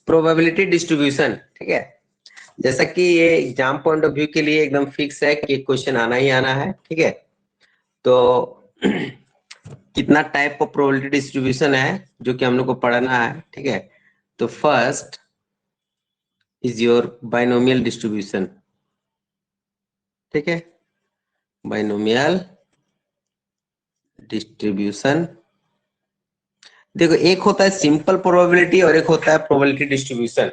Probability distribution, ठीक है। जैसा कि ये एग्जाम पॉइंट ऑफ व्यू के लिए एकदम फिक्स है कि क्वेश्चन आना ही आना है, ठीक है। तो कितना टाइप ऑफ प्रोबेबिलिटी डिस्ट्रीब्यूशन है जो कि हम लोग को पढ़ना है, ठीक है। तो first is your binomial distribution, ठीक है। बाइनोमियल डिस्ट्रीब्यूशन, देखो एक होता है सिंपल प्रोबेबिलिटी और एक होता है प्रोबेबिलिटी डिस्ट्रीब्यूशन।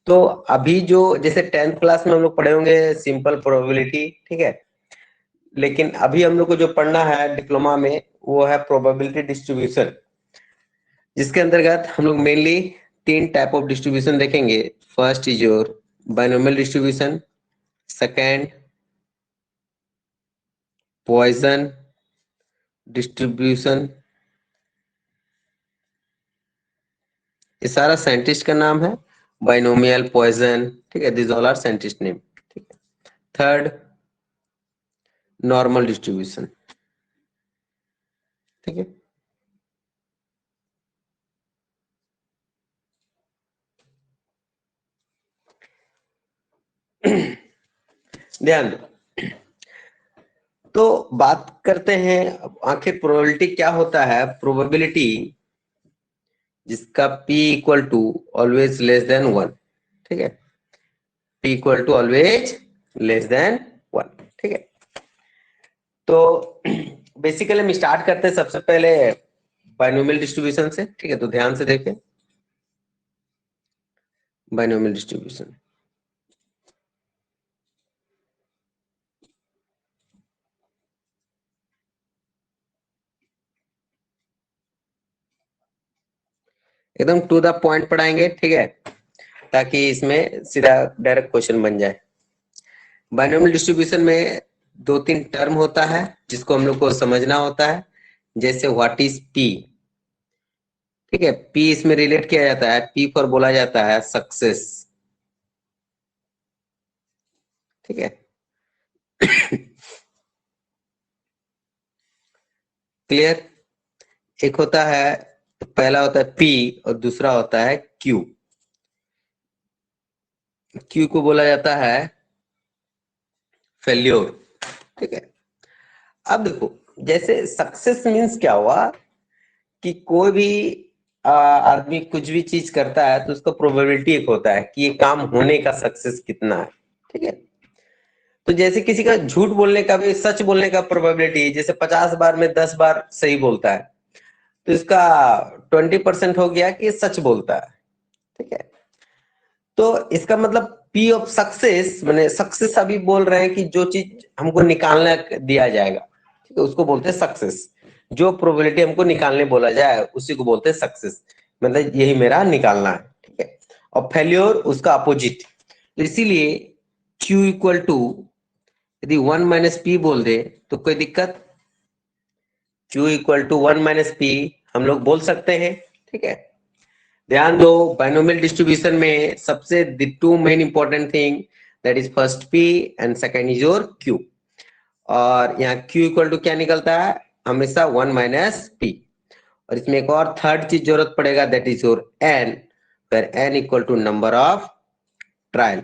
तो अभी जो जैसे 10th क्लास में हम लोग पढ़े होंगे सिंपल प्रोबेबिलिटी, ठीक है। लेकिन अभी हम लोग को जो पढ़ना है डिप्लोमा में वो है प्रोबेबिलिटी डिस्ट्रीब्यूशन, जिसके अंतर्गत हम लोग मेनली 3 टाइप ऑफ डिस्ट्रीब्यूशन देखेंगे। First is your binomial distribution, second Poisson distribution, ये सारा साइंटिस्ट का नाम है, बाइनोमियल, पॉइजन, ठीक है, this all are scientist name, ठीक है। थर्ड नॉर्मल डिस्ट्रीब्यूशन, ठीक है। ध्यान दो, तो बात करते हैं आखिर प्रोबेबिलिटी क्या होता है। प्रोबेबिलिटी जिसका p equal to always less than 1, ठीक है। p equal to always less than 1, ठीक है। तो बेसिकली हम स्टार्ट करते हैं सबसे पहले बाइनोमियल डिस्ट्रीब्यूशन से, ठीक है। तो ध्यान से देखें बाइनोमियल डिस्ट्रीब्यूशन, एकदम टू द पॉइंट पढ़ाएंगे, ठीक है, ताकि इसमें सीधा डायरेक्ट क्वेश्चन बन जाए। बाइनोमियल डिस्ट्रीब्यूशन में 2-3 टर्म होता है जिसको हम लोग को समझना होता है। जैसे व्हाट इज p, ठीक है। p इसमें रिलेट किया जाता है, p पर बोला जाता है सक्सेस, ठीक है। क्लियर। एक होता है, पहला होता है p और दूसरा होता है q। q को बोला जाता है फेल्योर, ठीक है। अब देखो जैसे सक्सेस मीन्स क्या हुआ कि कोई भी आदमी कुछ भी चीज करता है तो उसका प्रोबेबिलिटी एक होता है कि ये काम होने का सक्सेस कितना है, ठीक है। तो जैसे किसी का झूठ बोलने का भी सच बोलने का प्रोबेबिलिटी, जैसे 50 बार में 10 बार सही बोलता है तो इसका 20% हो गया कि ये सच बोलता है, ठीक है। तो इसका मतलब पी ऑफ सक्सेस, मैंने सक्सेस अभी बोल रहे हैं कि जो चीज हमको निकालना दिया जाएगा, ठीक है, उसको बोलते हैं सक्सेस। जो प्रोबेबिलिटी हमको निकालने बोला जाए उसी को बोलते हैं सक्सेस, मतलब यही मेरा निकालना है, ठीक है। और फेल्योर उसका अपोजिट। तो इसीलिए Q इक्वल टू यदि 1 माइनस पी बोल दे तो कोई दिक्कत, Q equal to 1 minus P हम लोग बोल सकते हैं, ठीक है। ध्यान दो बाइनोमियल डिस्ट्रीब्यूशन में सबसे the 2 main important thing, that is first p and second is your q। और यहाँ q इक्वल टू क्या निकलता है हमेशा 1 माइनस p। और इसमें एक और थर्ड चीज जरूरत पड़ेगा, that is your n, where n equal to number of trial,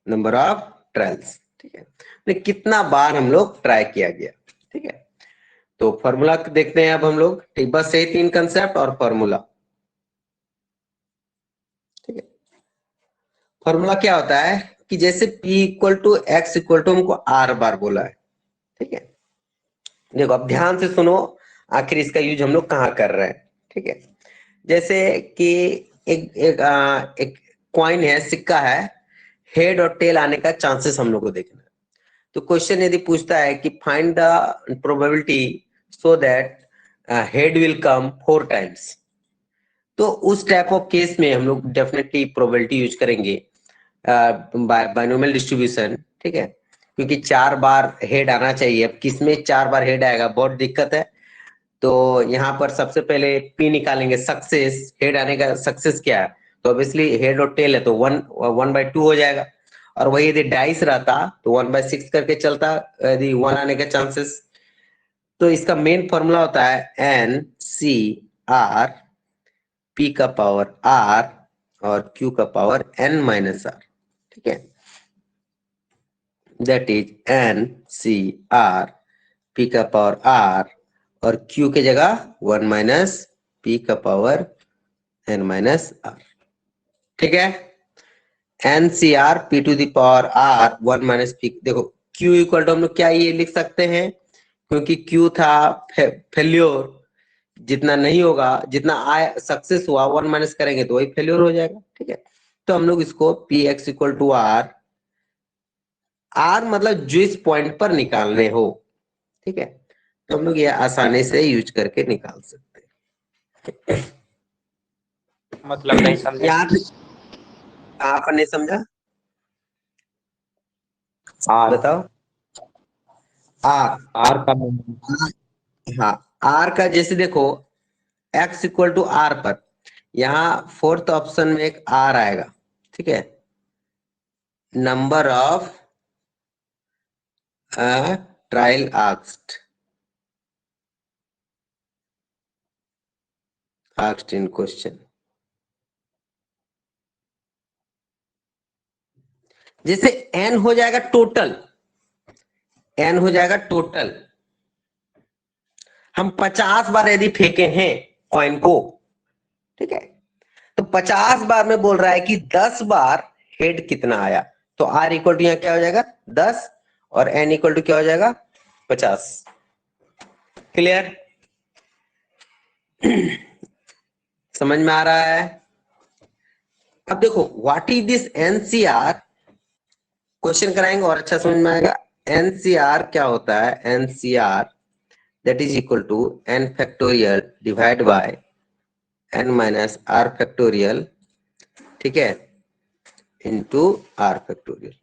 number of trials, ठीक है। तो कितना बार हम लोग ट्राई किया गया, ठीक है। तो फॉर्मूला देखते हैं अब हम लोग, ठीक, बस यही 3 कंसेप्ट और फॉर्मूला, ठीक है। फॉर्मूला क्या होता है कि जैसे p equal to X equal to हमको r बार बोला है, ठीक है। देखो अब ध्यान से सुनो आखिर इसका यूज हम लोग कहाँ कर रहे हैं, ठीक है। जैसे कि एक कॉइन है, सिक्का है, हेड और टेल आने का चांसेस हम लोग को देखना है। तो क्वेश्चन यदि पूछता है कि find the probability so that head will come 4 times, तो उस टाइप ऑफ केस में हम लोग डेफिनेटली प्रोबेबिलिटी यूज करेंगे बाइनोमियल डिस्ट्रीब्यूशन, ठीक है। क्योंकि 4 बार हेड आना चाहिए, अब किसमें 4 बार हेड आएगा बहुत दिक्कत है। तो यहाँ पर सबसे पहले पी निकालेंगे, सक्सेस, हेड आने का सक्सेस क्या है, तो ऑब्वियसली हेड और टेल है तो 1/2 हो जाएगा। और वही यदि डाइस रहता तो 1/6 करके चलता यदि 1 आने का चांसेस। तो इसका मेन फॉर्मूला होता है NCR P का पावर R और Q का पावर N माइनस R, ठीक है, दैट इज NCR P का पावर R और Q की जगह 1 माइनस P का पावर N माइनस R, ठीक है। NCR P to the power R 1 minus P, देखो Q इक्वल टू हम लोग क्या ये लिख सकते हैं, क्योंकि Q था फेल्योर, जितना नहीं होगा, जितना आय सक्सेस हुआ 1 माइनस करेंगे तो वही फेल्योर हो जाएगा, ठीक है। तो हम लोग इसको Px equal to R, R मतलब जो इस पॉइंट पर निकालने हो, ठीक है, तो हम लोग ये आसानी से यूज करके निकाल सकते हैं। मतलब नहीं समझे। यहाँ पे आपने समझा, आर बताओ। आर, आर का हाँ, आर का जैसे देखो x इक्वल टू आर पर, यहाँ फोर्थ ऑप्शन में एक आर आएगा, ठीक है, number of trial asked in question। जैसे n हो जाएगा टोटल, n हो जाएगा टोटल, हम 50 बार यदि फेंके हैं कॉइन को, ठीक है, तो 50 बार में बोल रहा है कि 10 बार हेड कितना आया, तो r इक्वल टू यहाँ क्या हो जाएगा 10 और n इक्वल टू क्या हो जाएगा 50। क्लियर, समझ में आ रहा है। अब देखो what is this NCR, question कराएंगे और अच्छा समझ में आएगा। NCR क्या होता है, NCR that is equal to n factorial divide by n minus r factorial, ठीक है, इनटू r फैक्टोरियल।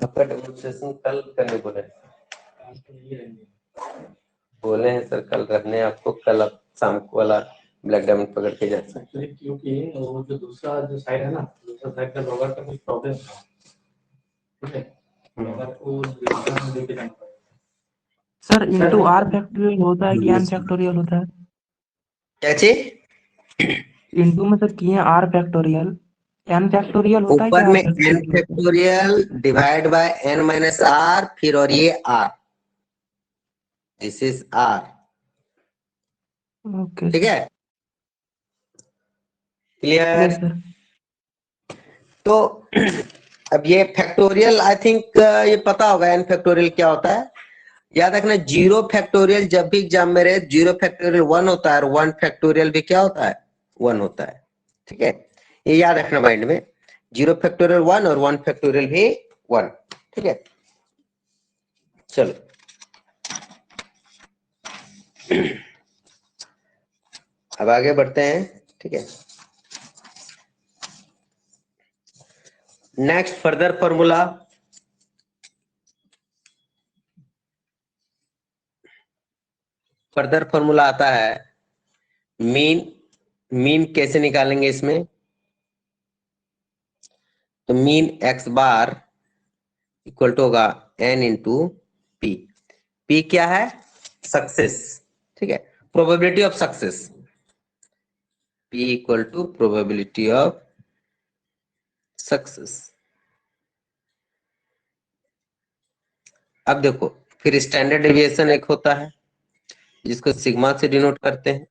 आपका डेमोन्स्ट्रेशन कल करने बोले हैं सर, कल रखने आपको, कल आप शाम को वाला ब्लैक डायमंड पकड़ के जा सकते हैं, क्योंकि वो जो दूसरा जो साइड है ना, दूसरा साइड का लोगर का कुछ प्रॉब्लम था, ठीक है, लोगर को लेके जाना पड़ेगा सर। इंटू आर फैक्टोरियल होता है कि एन फैक्टोरियल होता है? क्या चीज इंटू में सर किए आर फैक्टोरियल, एन फैक्टोरियल होता है ऊपर क्या? में n factorial divide by n minus r, फिर और ये r, this is r, okay ठीक है, क्लियर। सर। तो अब ये फैक्टोरियल आई थिंक ये पता होगा n फैक्टोरियल क्या होता है, याद रखना। जीरो फैक्टोरियल जब भी एग्जाम में रहे, जीरो फैक्टोरियल 1 होता है और 1 फैक्टोरियल भी क्या होता है 1 होता है, ठीक है, ये याद रखना माइंड में, जीरो फैक्टोरियल 1 और 1 फैक्टोरियल भी 1, ठीक है। चलो अब आगे बढ़ते हैं, ठीक है। Next further formula, further formula आता है मीन। मीन कैसे निकालेंगे इसमें, तो mean x bar equal to होगा n इंटू पी। पी क्या है, सक्सेस, ठीक है, probability of success, p equal to probability of success. अब देखो फिर स्टैंडर्ड डेविएशन एक होता है जिसको सिग्मा से डिनोट करते हैं,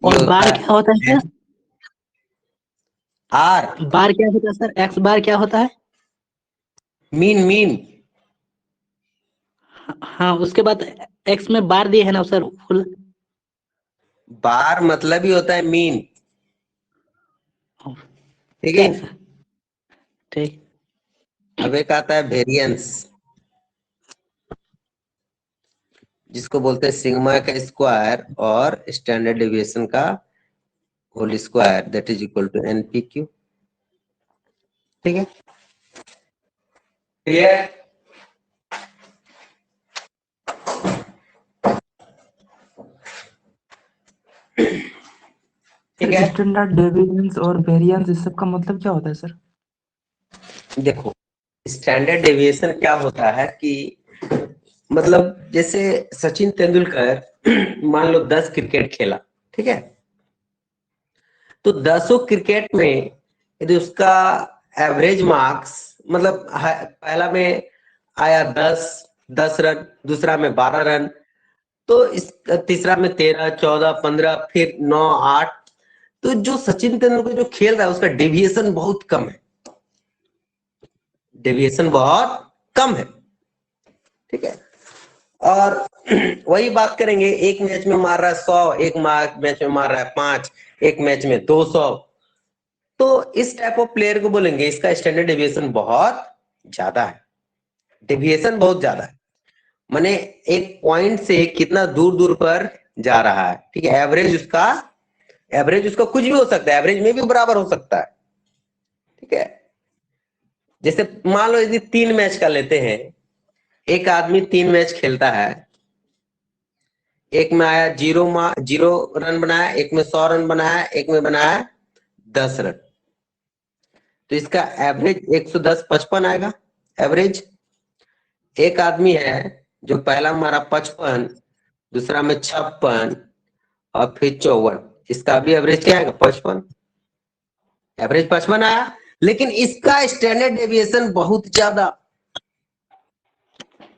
और बार क्या होता है सर? आर, बार क्या होता है सर? एक्स बार क्या होता है? मीन, मीन हाँ, उसके बाद एक्स में बार दिए है ना सर, फुल। बार मतलब ही होता है मीन, ठीक है। ठीक सर, ठीक। अब एक आता है वेरिएंस, जिसको बोलते हैं सिग्मा का स्क्वायर और स्टैंडर्ड डेविएशन का whole square, that is equal to NPQ, ठीक है, क्लियर। ठीक है, स्टैंडर्ड डेविएशंस और वेरिएंस इस सब का मतलब क्या होता है सर? देखो स्टैंडर्ड डेविएशन क्या होता है कि मतलब जैसे सचिन तेंदुलकर मान लो 10 क्रिकेट खेला, ठीक है। तो 10 क्रिकेट में यदि उसका एवरेज मार्क्स मतलब पहला में आया 10 रन, दूसरा में 12 रन, तो इस तीसरा में 13, 14, 15, फिर 9, 8, तो जो सचिन तेंदुलकर जो खेल रहा है उसका डेविएशन बहुत कम है, डेविएशन बहुत कम है, ठीक है। और वही बात करेंगे, एक मैच में मार रहा है 100, एक मैच में मार रहा है 5, एक मैच में 200, तो इस टाइप ऑफ प्लेयर को बोलेंगे इसका स्टैंडर्ड डेविएशन बहुत ज्यादा है, डेविएशन बहुत ज्यादा है, माने एक पॉइंट से कितना दूर दूर पर जा रहा है, ठीक है। एवरेज उसका कुछ भी हो सकता है, एवरेज में भी बराबर हो सकता है, ठीक है। जैसे मान लो यदि 3 मैच का लेते हैं, एक आदमी 3 मैच खेलता है, एक में आया 0 रन बनाया, एक में 100 रन बनाया, एक में बनाया 10 रन, तो इसका एवरेज 110 55 आएगा एवरेज। एक आदमी है जो पहला मारा 55, दूसरा में 56 और फिर 54, इसका भी एवरेज क्या आएगा 55, एवरेज 55 आया, लेकिन इसका स्टैंडर्ड डेविएशन बहुत ज्यादा,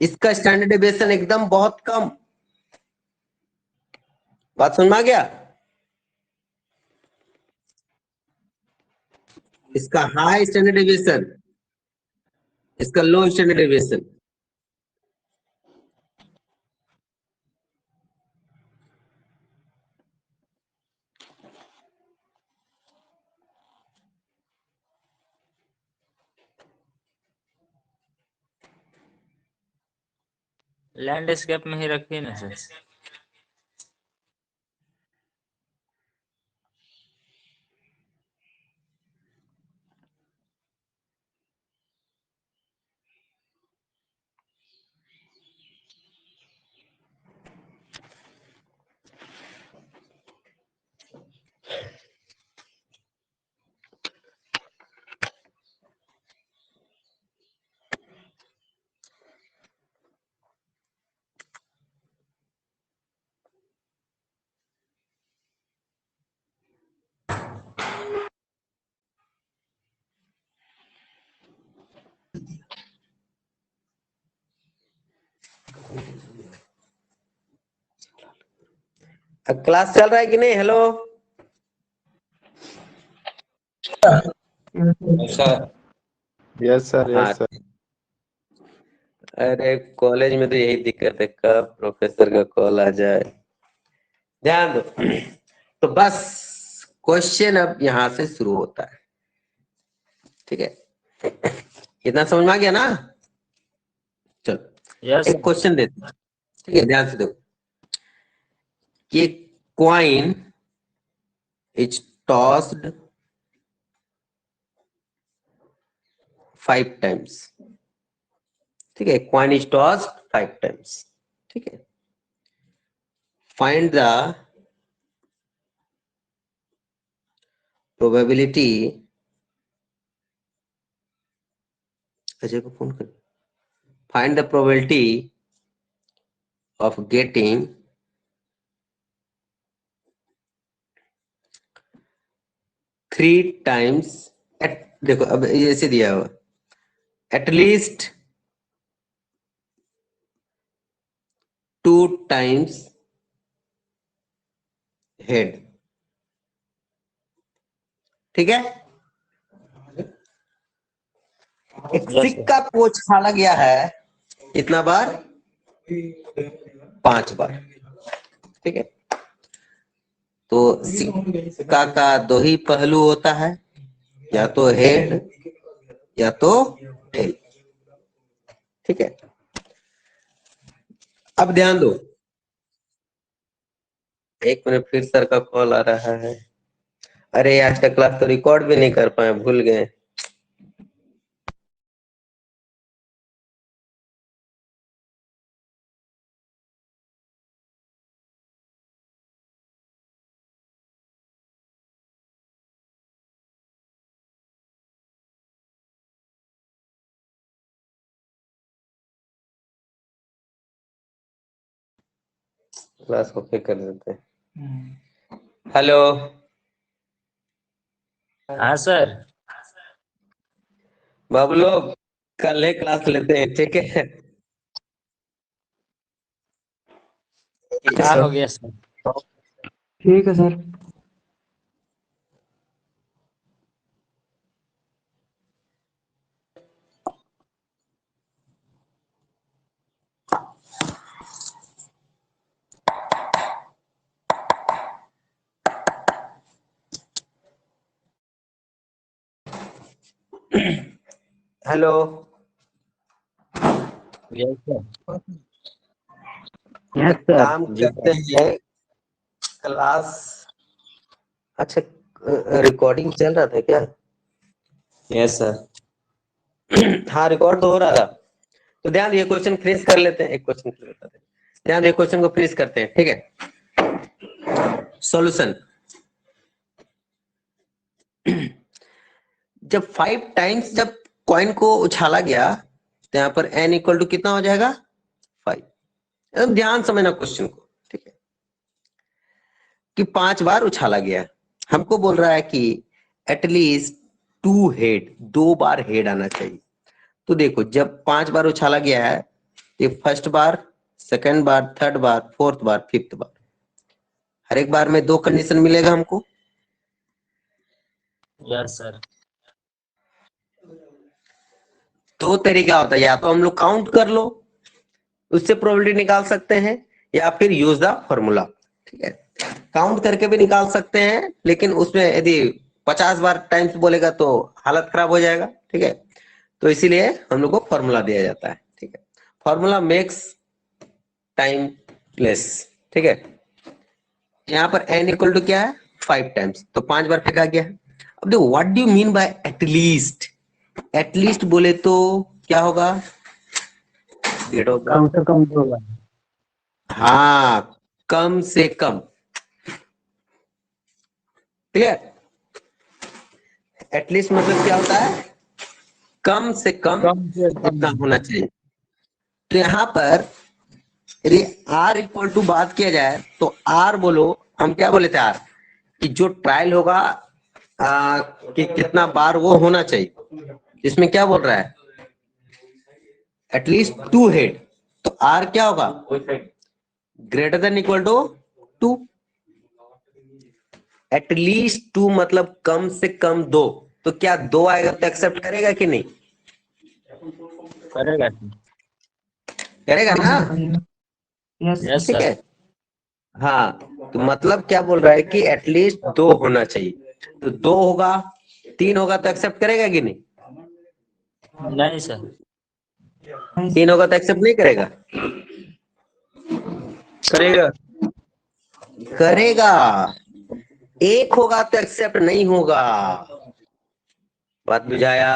इसका स्टैंडर्ड डेविएशन एकदम बहुत कम। बात समझ में आ गया? इसका हाई स्टैंडर्ड डेविएशन, इसका लो स्टैंडर्ड डेविएशन। लैंडस्केप में ही रखिए ना सर। क्लास चल रहा है कि नहीं? हेलो सर यस सर, हाँ, यस सर। अरे कॉलेज में तो यही दिक्कत है, कब प्रोफेसर का कॉल आ जाए। ध्यान दो, तो बस क्वेश्चन अब यहां से शुरू होता है, ठीक है। इतना समझ में आ गया ना? चलो यस एक क्वेश्चन देते हैं, ठीक है, ध्यान से देखो कि कॉइन इज टॉस्ड 5 टाइम्स, ठीक है, कॉइन इज टॉस्ड 5 टाइम्स, ठीक है। फाइंड द प्रोबेबिलिटी, अजय को फोन कर, find the probability of getting 3 times देखो अब ऐसे दिया हुआ, एटलीस्ट 2 टाइम्स हेड, ठीक है। एक यस सिक्का को छाला गया है कितना बार? 5 बार, ठीक है। तो सिक्का का 2 ही पहलू होता है, या तो हेड या तो टेल, ठीक है। अब ध्यान दो, 1 मिनट, फिर सर का कॉल आ रहा है। अरे आज का क्लास तो रिकॉर्ड भी नहीं कर पाए, भूल गए। क्लास ओके कर देते हैं। हेलो हाँ सर। बाबू लोग, कल ही क्लास लेते हैं, ठीक है? क्या हो गया सर? ठीक है sir. Hello yes sir. Yes एक सर। काम जी करते सर। हैं, क्लास, अच्छा, रिकॉर्डिंग चल रहा था क्या? Yes sir. हाँ, रिकॉर्ड तो हो रहा था। तो ध्यान ये क्वेश्चन फिनिश कर लेते हैं, एक क्वेश्चन क्लियर करते हैं। ध्यान ये क्वेश्चन को फिनिश करते हैं, ठीक है? सॉल्यूशन। जब 5 टाइम्स जब कॉइन को उछाला गया तो यहाँ पर n इक्वल टू कितना हो जाएगा? 5। एकदम ध्यान समझना क्वेश्चन को, ठीक है? कि 5 बार उछाला गया, हमको बोल रहा है कि एटलीस्ट 2 हेड, 2 बार हेड आना चाहिए। तो देखो, जब 5 बार उछाला गया है, ये फर्स्ट बार, सेकंड बार, थर्ड बार, फोर्थ बार, फिफ्थ बार, हर एक बार में 2 कंडीशन मिलेगा हमको। Yes sir. 2 तरीका होता है, या तो हम लोग काउंट कर लो, उससे प्रोबेबिलिटी निकाल सकते हैं, या फिर यूज द फॉर्मूला, ठीक है? काउंट करके भी निकाल सकते हैं, लेकिन उसमें यदि 50 बार टाइम्स बोलेगा तो हालत खराब हो जाएगा, ठीक है? तो इसीलिए हम लोग को फॉर्मूला दिया जाता है, ठीक है? फॉर्मूला मेक्स टाइम लेस, ठीक है? यहाँ पर n इक्वल टू क्या है? 5 टाइम्स, तो 5 बार फेंका गया है। अब देखो, what do you mean by at least? At least बोले तो क्या होगा? कम से कम 2 बार। हाँ, कम से कम, क्लियर? एटलीस्ट मतलब क्या होता है? कम से कम कम से कम। इतना होना चाहिए। तो यहाँ पर यदि r इक्वल टू बात किया जाए तो r बोलो, हम क्या बोले थे? r कि जो ट्रायल होगा कि कितना बार वो होना चाहिए, इसमें क्या बोल रहा है? एटलीस्ट 2 हेड, तो r क्या होगा? Greater than equal to 2। At least 2 मतलब कम से कम 2, तो क्या 2 आएगा तो एक्सेप्ट करेगा कि नहीं? करेगा सर। करेगा ना? यस यस ठीक सर। है। हाँ, तो मतलब क्या बोल रहा है कि एटलीस्ट 2 होना चाहिए। तो 2 होगा, 3 होगा तो एक्सेप्ट करेगा कि नहीं? नहीं सर। 3 होगा तो एक्सेप्ट नहीं करेगा? करेगा, करेगा। 1 होगा तो एक्सेप्ट नहीं होगा। बात बुझाया?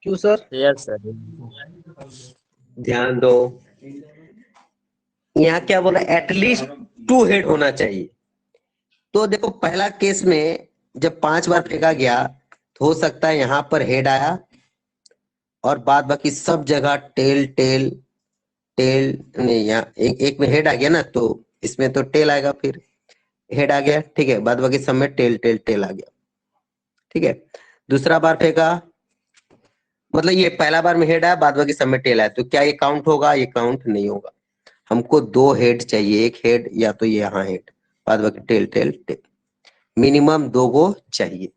क्यों सर? Yes sir. ध्यान दो, यहाँ क्या बोला? एटलीस्ट 2 हेड होना चाहिए। तो देखो, पहला केस में जब 5 बार फेंका गया तो हो सकता है यहाँ पर हेड आया और बाद बाकी सब जगह टेल टेल टेल, नहीं, यहाँ एक में हेड आ गया ना, तो इसमें तो टेल आएगा, फिर हेड आ गया, ठीक है? बाद बाकी सब में टेल टेल टेल आ गया, ठीक है? दूसरा बार फेंका, मतलब ये पहला बार में हेड आया, बाद बाकी सब में टेल आया, तो क्या ये काउंट होगा? ये काउंट नहीं होगा। हमको 2 हेड चाहिए, एक हेड या तो ये यहाँ हेड, बाद बाकी टेल टेल टेल, मिनिमम 2 गो चाहिए।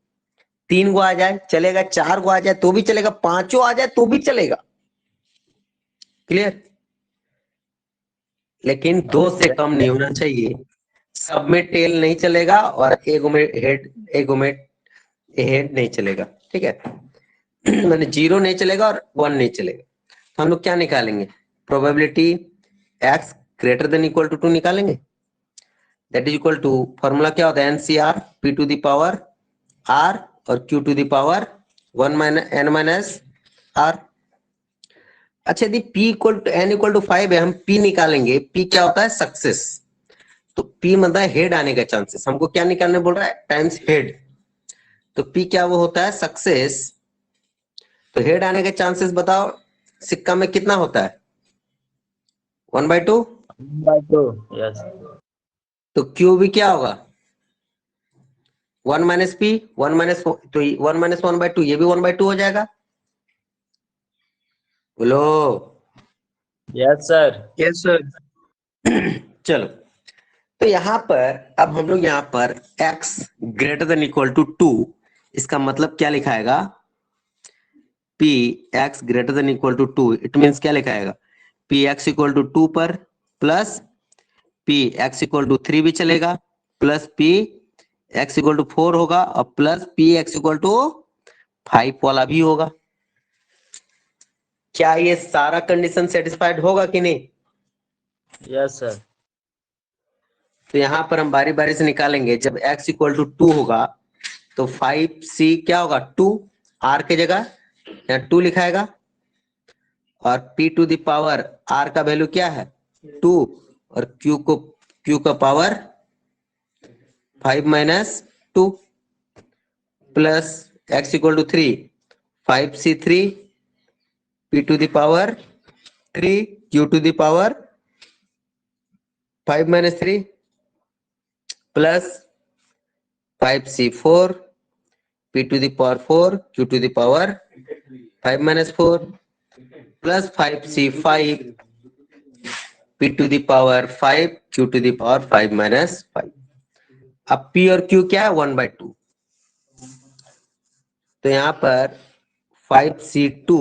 3 गो आ जाए चलेगा, 4 गो आ जाए तो भी चलेगा, 5 आ जाए तो भी चलेगा, क्लियर? लेकिन 2 से कम नहीं होना चाहिए। सब में टेल नहीं चलेगा और एगो में हेड, एगो में हेड नहीं चलेगा, ठीक है? मैंने 0 नहीं चलेगा और 1 नहीं चलेगा। तो हम लोग क्या निकालेंगे? Probability x greater than equal to 2 निकालेंगे। That is equal to, formula क्या होता है? NCR p to the power r और q to the power 1 minus n minus r। अच्छा, यदि p equal to n equal to 5 है, हम p निकालेंगे। p क्या होता है? सक्सेस। तो p मतलब हेड आने का चांसेस, हमको क्या निकालने बोल रहा है? Times head. तो p क्या वो होता है? सक्सेस। तो हेड आने के चांसेस बताओ, सिक्का में कितना होता है? 1/2। बाय 2। यस। तो क्यू भी क्या होगा? 1 माइनस पी 1 माइनस तो 1 माइनस 1/2 ये भी 1/2 हो जाएगा। बोलो। Yes sir. Yes sir. चलो, तो यहाँ पर अब हम लोग यहाँ पर x greater than equal to 2, इसका मतलब क्या लिखाएगा? p x greater than equal to 2, it means क्या लिखाएगा? p x इक्वल टू 2 पर plus p x equal to 3 भी चलेगा, plus p x equal to 4 होगा, और plus p x equal to 5 वाला भी होगा। क्या ये सारा कंडीशन सेटिस्फाइड होगा कि नहीं? Yes sir. तो यहाँ पर हम बारी बारी से निकालेंगे। जब x इक्वल टू 2 होगा तो 5c क्या होगा? 2, r के जगह यहाँ 2 लिखाएगा, और p to the power r का वैल्यू क्या है? 2, और q का power 5 minus 2, plus x equal to 3, 5c3 p to the power 3 q to the power 5 minus 3, plus 5c4 p to the power 4 q to the power 5 minus 4, plus 5c5 p to the power 5 q to the power 5 minus 5। अब p और q क्या है? 1/2। तो यहाँ पर 5c2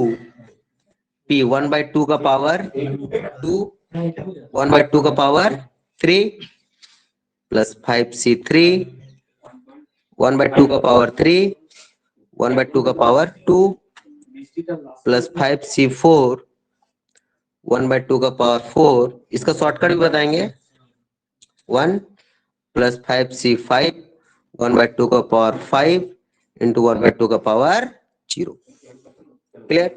p 1/2 का power 2, 1/2 का power 3, plus 5c3 1/2 का पावर 3, 1/2 का पावर 2, प्लस 5c4 1/2 का पावर 4। इसका शॉर्टकट भी बताएंगे। 1 प्लस 5c5 1/2 का पावर 5 इंटू 1/2 का पावर 0। क्लियर?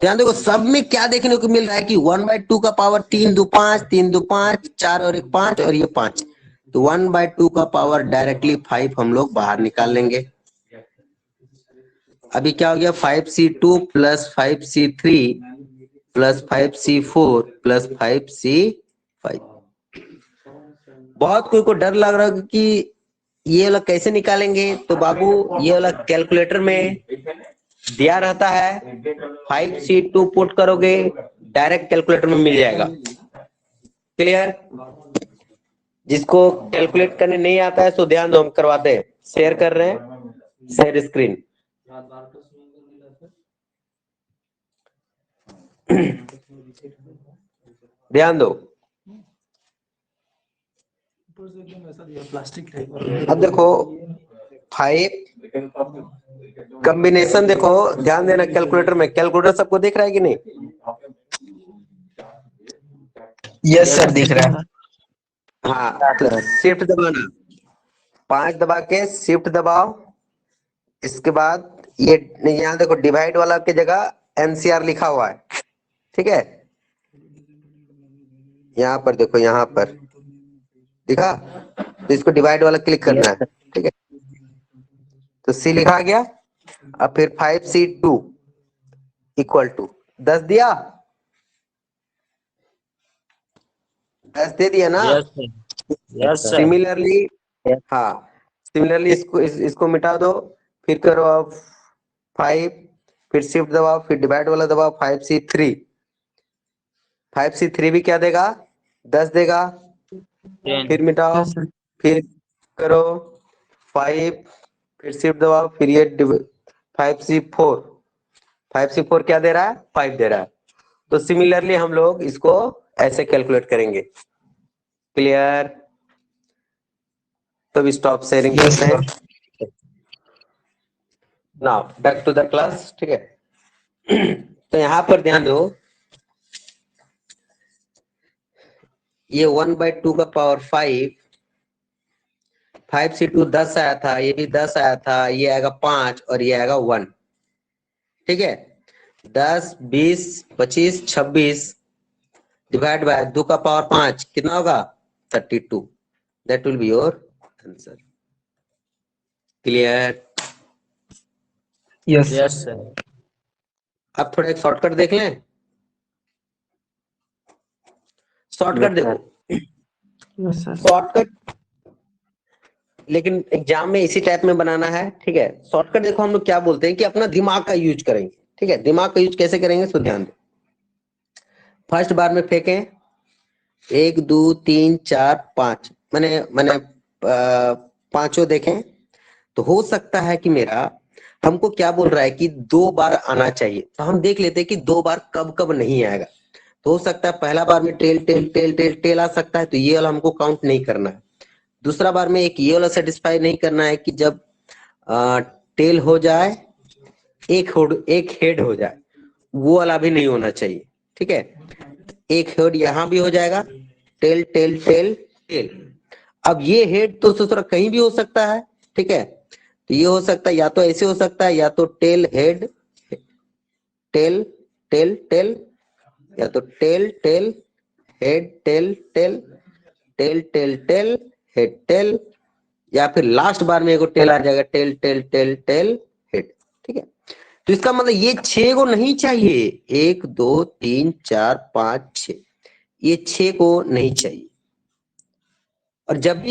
ध्यान देखो, सब में क्या देखने को मिल रहा है कि 1/2 का पावर 3 2 5, 3 2 5, 4 और 1 5, और ये 5। तो 1/2 का पावर डायरेक्टली 5 हम लोग बाहर निकाल लेंगे। अभी क्या हो गया? 5c2 plus 5c3 plus 5c4 plus 5c5। बहुत कोई को डर लग रहा है कि ये वाला कैसे निकालेंगे, तो बाबू ये वाला कैलकुलेटर में दिया रहता है। 5c2 पुट करोगे, डायरेक्ट कैलकुलेटर में मिल जाएगा। क्लियर? जिसको कैलकुलेट करने नहीं आता है, तो ध्यान दो, हम करवाते हैं। शेयर कर रहे हैं, शेयर स्क्रीन। ध्यान दो। अब देखो 5 कॉम्बिनेशन, देखो ध्यान देना कैलकुलेटर में। कैलकुलेटर सबको दिख रहा है कि नहीं? यस सर, दिख रहा है। हाँ, तो शिफ्ट दबाना, 5 दबा के शिफ्ट दबाओ। इसके बाद ये यहाँ देखो डिवाइड वाला की जगह एनसीआर लिखा हुआ है, ठीक है? यहाँ पर देखो, यहाँ पर दिखा, तो इसको डिवाइड वाला क्लिक करना है, ठीक है? तो सी लिखा गया। अब फिर 5c2 इक्वल टू 10 दिया, 10 दे दिया ना? Yes sir. Yes sir. Similarly, हाँ, सिमिलरली इसको मिटा दो। फिर करो अब 5, फिर शिफ्ट दबाओ, फिर डिवाइड वाला दबाओ, 5c3। 5c3 भी क्या देगा? 10 देगा। फिर मिटाओ, यस सर। फिर करो 5, फिर शिफ्ट दबाओ, फिर ये 5c4। 5c4 क्या दे रहा है? 5 दे रहा है। तो सिमिलरली हम लोग इसको ऐसे कैलकुलेट करेंगे। क्लियर? तो स्टॉप शेयरिंग करते हैं। Now back to the class, ठीक है? तो यहाँ पर ध्यान दो, ये 1/2 का पावर 5, 5c2 10 आया था, ये भी 10 आया था, ये आएगा 5 और ये आएगा 1, ठीक है? 10 20 25 26 डिवाइड बाय 2 का पावर 5 कितना होगा? 32। That will be your answer. Clear? Yes yes sir. Sir. अब थोड़ा एक शॉर्टकट देख लें। शॉर्टकट देखो, यस सर। शॉर्टकट लेकिन एग्जाम में इसी टाइप में बनाना है, ठीक है। शॉर्टकट देखो हम लोग क्या बोलते हैं कि अपना दिमाग का यूज करेंगे, ठीक है। दिमाग का यूज कैसे करेंगे, तो ध्यान दो। फर्स्ट बार में फेंकें 1 2 3 4 5, मैंने पांचों देखें तो हो सकता है कि मेरा हमको क्या बोल रहा है कि 2 बार आना चाहिए, तो हम देख लेते हैं कि 2 बार कब कब नहीं आएगा। तो हो सकता है पहला बार में tail tail tail tail tail आ सकता है, तो ये वाला हमको काउंट नहीं करना है। दूसरा बार में एक ये वाला सेटिस्फाई नहीं करना है कि जब टेल हो जाए एक हेड हो जाए, वो वाला भी नहीं होना चाहिए, ठीक है। एक हेड यहां भी हो जाएगा, टेल टेल टेल टेल। अब ये हेड तो दूसरा कहीं भी हो सकता है, ठीक है। तो ये हो सकता है या तो ऐसे हो सकता है, या तो tail head tail tail tail, या तो tail tail head tail tail tail tail tail head tail, या फिर लास्ट बार में एगो टेल आ जाएगा, tail tail tail tail head, ठीक है। तो इसका मतलब ये 6 को नहीं चाहिए, 1 2 3 4 5 6, ये 6 को नहीं चाहिए। और जब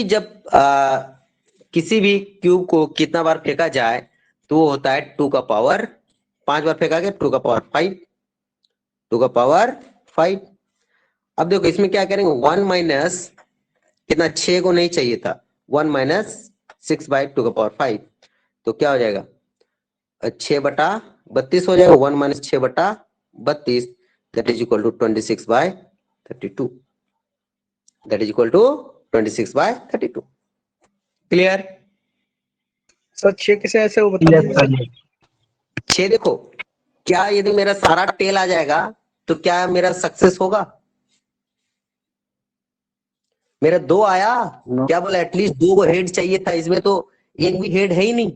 किसी भी क्यूब को कितना बार फेंका जाए तो वो होता है 2 का पावर 5 बार फेंका गया, 2 का पावर 5, 2 का पावर 5। अब देखो इसमें क्या करेंगे, 1 माइनस कितना, 6 को नहीं चाहिए था, 1 माइनस 6 बाई 2 का पावर 5, तो क्या हो जाएगा 6/32 हो जाएगा। 1 minus 6/32 that is equal to 26/32, that is equal to 26/32। Clear? Sir 6 कैसे ऐसे वो बता दीजिए। 6 देखो, क्या यदि मेरा सारा टेल आ जाएगा तो क्या मेरा सक्सेस होगा? मेरा 2 आया, क्या बोला, एटलीस्ट 2 हेड चाहिए था, इसमें तो एक भी हेड है ही नहीं।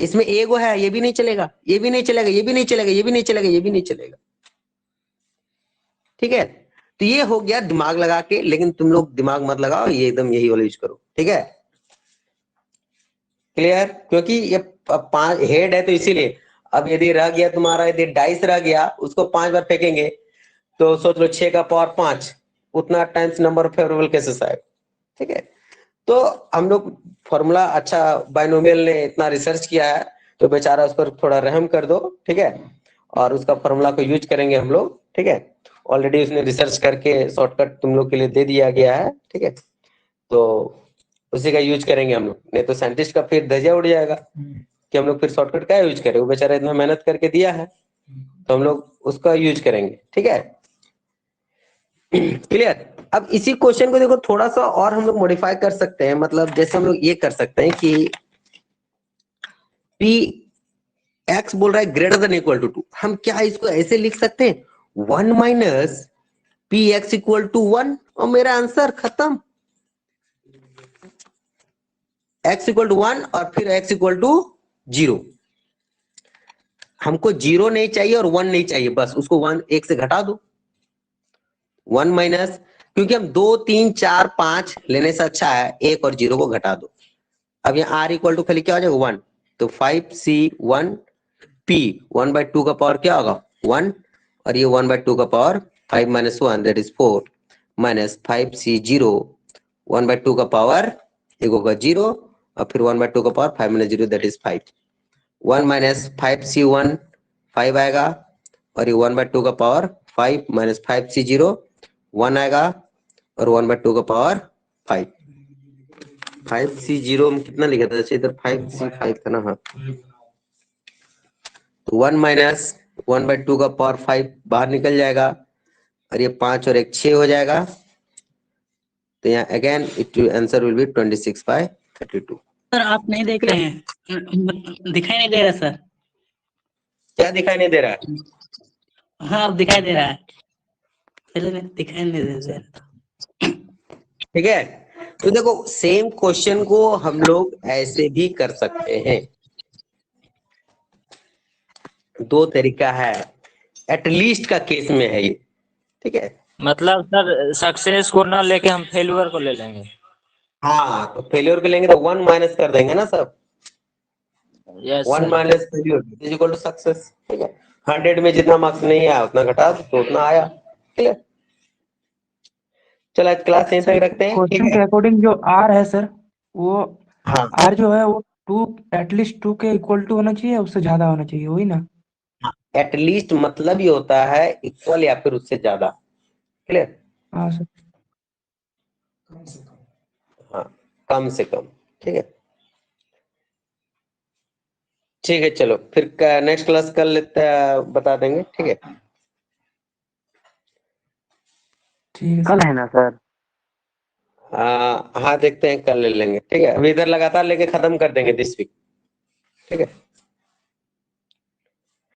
इसमें एगो है, ये भी नहीं चलेगा, ये भी नहीं चलेगा, ये भी नहीं चलेगा, ये भी नहीं चलेगा, ये भी नहीं चलेगा, ठीक है। तो ये हो गया दिमाग लगा के, लेकिन तुम लोग दिमाग मत लगाओ, ये एकदम यही वाला यूज करो, ठीक है। क्लियर? क्योंकि ये 5 हेड है तो इसीलिए। अब यदि रह गया तुम्हारा, यदि डाइस रह गया, उसको 5 बार फेंकेंगे तो सोच लो 6 का पावर 5, उतना times number of favourable cases आएगा, ठीक है। तो हम लोग फॉर्मूला, अच्छा बाइनोमियल ने इतना रिसर्च किया है तो बेचारा उस पर थोड़ा रहम कर दो, ठीक है। और उसका फॉर्मूला को यूज करेंगे हम लोग, ठीक है। ऑलरेडी उसने रिसर्च करके शॉर्टकट तुम लोग के लिए दे दिया गया है, ठीक है। तो उसी का यूज करेंगे हम लोग, नहीं तो साइंटिस्ट का फिर धज्जियां उड़ जाएगा कि हम लोग फिर शॉर्टकट क्या यूज करें, वो बेचारा इतना मेहनत करके दिया है तो हम लोग उसका यूज करेंगे, ठीक है। क्लियर? अब इसी क्वेश्चन को देखो थोड़ा सा और हम लोग मॉडिफाई कर सकते हैं, मतलब जैसे हम लोग ये कर सकते हैं कि पी एक्स बोल रहा है ग्रेटर देन इक्वल टू 2, हम क्या इसको ऐसे लिख सकते हैं 1 minus p x equal to 1, और मेरा आंसर खत्म। x इक्वल टू 1 और फिर x इक्वल टू 0। हमको 0 नहीं चाहिए और 1 नहीं चाहिए, बस उसको 1 से घटा दो। 1 माइनस, क्योंकि हम 2 3 4 5 लेने से अच्छा है 1 और 0 को घटा दो। अब यहाँ r इक्वल टू खाली क्या हो जाएगा 1, तो 5c1 p 1/2 का पावर क्या होगा 1, और ये 1/2 का power 5 minus 1 that is 4, minus 5c0 1/2 का पावर एक होगा 0, और फिर 1/2 का power 5 minus 0 that is 5। 1 minus 5c1 5 आएगा, और ये 1/2 का पावर 5 माइनस 5c0 1 आएगा, और 1/2 का पावर 5। 5c0 में कितना लिखा था, जैसे इधर 5c5 था ना, हाँ। तो 1 माइनस 1/2 का पावर 5 बाहर निकल जाएगा, और ये 5 और 1 6 हो जाएगा। तो यहाँ again it answer will be 26/32। Sir आप नहीं देख रहे हैं, दिखाई नहीं दे रहा सर। क्या दिखाई नहीं दे रहा है? हाँ अब दिखाई दे रहा है, पहले नहीं दिखाई नहीं दे रहा था। ठीक है, तो देखो सेम क्वेश्चन को हम लोग ऐसे भी कर सकते हैं, 2 तरीका है, एटलीस्ट का केस में है ये, ठीक है। मतलब सर सक्सेस को ना लेके हम फेल्यूर को ले लेंगे। हाँ, तो फेल्योर को लेंगे तो 1 माइनस कर देंगे ना सब, yes 1 sir. Minus failure is equal to success, ठीक है। 100 में जितना मार्क्स नहीं आया उतना घटा दो तो उतना आया, क्लियर। चलो आज क्लास यहीं तक रखते हैं, ठीक क्वेश्चन है। के अकॉर्डिंग जो आर है सर, वो हाँ आर जो है वो 2 एटलीस्ट 2 के इक्वल टू होना चाहिए, उससे ज्यादा होना चाहिए, वही ना? एटलीस्ट मतलब ये होता है इक्वल या फिर उससे ज्यादा। क्लियर? हाँ सर। हाँ, कम से कम। ठीक है, ठीक है, चलो फिर नेक्स्ट क्लास कर लेते हैं, बता देंगे। ठीक है, ठीक है कल सर। है ना सर? हाँ देखते हैं, कल ले लेंगे। ठीक है, अभी इधर लगातार लेके खत्म कर देंगे दिस वीक। ठीक है।